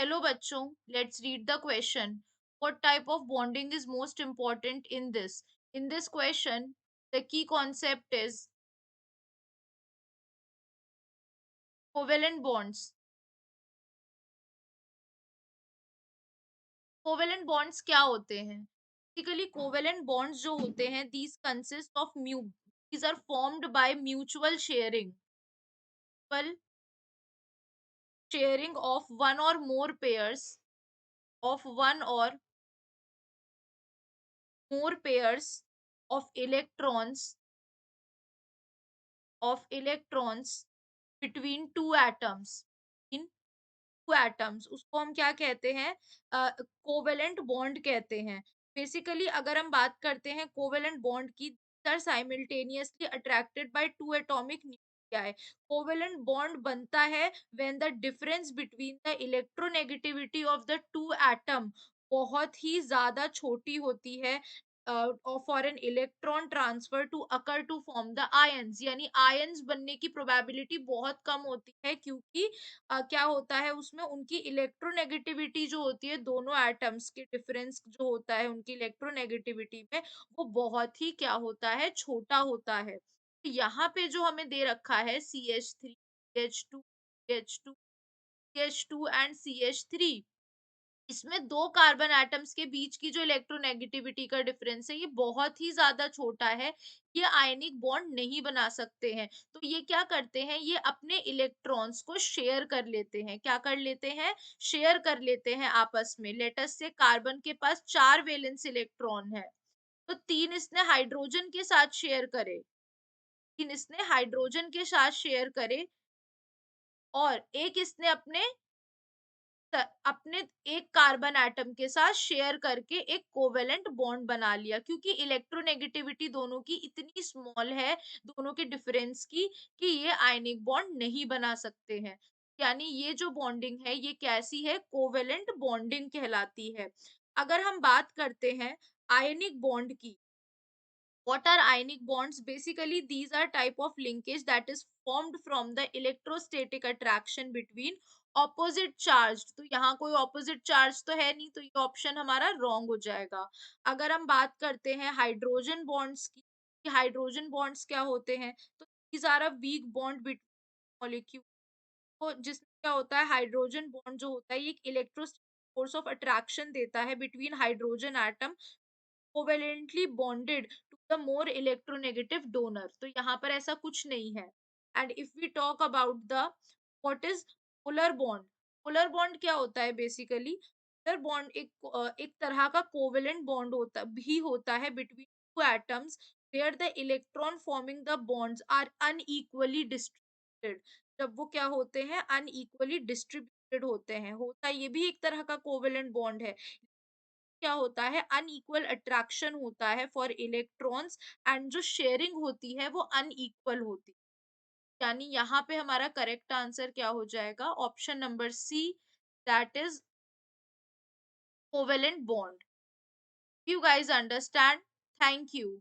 Hello बच्चों, let's read the question. What type of bonding is most important in this? In this question, the key concept is covalent bonds. Covalent bonds क्या होते हैं? Basically, covalent bonds जो होते हैं, these consist of these are formed by mutual sharing of one or more pairs of one or more pairs of electrons between two atoms in two atoms उसको हम क्या कहते हैं? कोवेलेंट बॉन्ड कहते हैं। बेसिकली अगर हम बात करते हैं कोवेलेंट बॉन्ड की, are simultaneously attracted by two atomic nuclei. Covalent bond बनता है when the difference between the electronegativity of the two atom बहुत ही ज्यादा छोटी होती है for an electron transfer to occur to form the ions, यानी आयंस बनने की प्रोबेबिलिटी बहुत कम होती है, क्योंकि क्या होता है उसमें उनकी इलेक्ट्रोनेगेटिविटी जो होती है, दोनों एटम्स के डिफरेंस जो होता है उनकी इलेक्ट्रोनेगेटिविटी में, वो बहुत ही क्या होता है, छोटा होता है। तो यहाँ पे जो हमें दे रखा है CH3, CH2, CH2, CH2 and CH3, इसमें दो कार्बन एटम्स के बीच की जो इलेक्ट्रोनेगेटिविटी का डिफरेंस है, ये बहुत ही ज्यादा छोटा है। ये आयनिक बॉन्ड नहीं बना सकते हैं। तो ये क्या करते हैं, ये अपने इलेक्ट्रॉन्स को शेयर कर लेते हैं। क्या कर लेते हैं? शेयर कर लेते हैं आपस में। लेटस से कार्बन के पास 4 वैलेंस इलेक्ट्रॉन है, तो 3 इसने हाइड्रोजन के साथ शेयर करे, 3 इसने हाइड्रोजन के साथ शेयर करे, और एक इसने अपने एक कार्बन एटम के साथ शेयर करके एक कोवेलेंट बॉन्ड बना लिया, क्योंकि इलेक्ट्रोनेगेटिविटी दोनों की इतनी स्मॉल है, दोनों के डिफरेंस की, कि ये आयनिक बॉन्ड नहीं बना सकते हैं। यानी ये जो बॉन्डिंग है, ये कैसी है? कोवेलेंट बॉन्डिंग कहलाती है। अगर हम बात करते हैं आयनिक बॉन्ड की, what are ionic bonds? Basically, these are type of linkage that is formed from the electrostatic attraction between opposite charged। तो यहाँ कोई opposite charge तो है नहीं, तो ये ऑप्शन हमारा रॉन्ग हो जाएगा। अगर हम बात करते हैं हाइड्रोजन बॉन्ड्स की, हाइड्रोजन बॉन्ड्स क्या होते हैं, तो these are a weak bond between molecule। तो जिसमें क्या होता है, हाइड्रोजन बॉन्ड जो होता है, ये एक इलेक्ट्रोस्टैटिक फोर्स ऑफ अट्रैक्शन देता है between hydrogen atom covalently bonded to the more electronegative donor. तो यहाँ पर ऐसा कुछ नहीं है। And if we talk about the what is polar bond, polar bond क्या होता है? बेसिकली पोलर बॉन्ड एक तरह का कोवेलेंट बॉन्ड होता है between two atoms where the electron forming the bonds are unequally distributed. जब वो क्या होते हैं, अनइक्वली डिस्ट्रीब्यूटेड होते हैं, होता ये भी एक तरह का कोवेलेंट बॉन्ड है। क्या होता है, अनइक्वल अट्रैक्शन होता है फॉर इलेक्ट्रॉन्स, एंड जो शेयरिंग होती है वो अनइक्वल होती है। यानी यहाँ पे हमारा करेक्ट आंसर क्या हो जाएगा? Option number C, that is covalent bond. You guys understand? Thank you.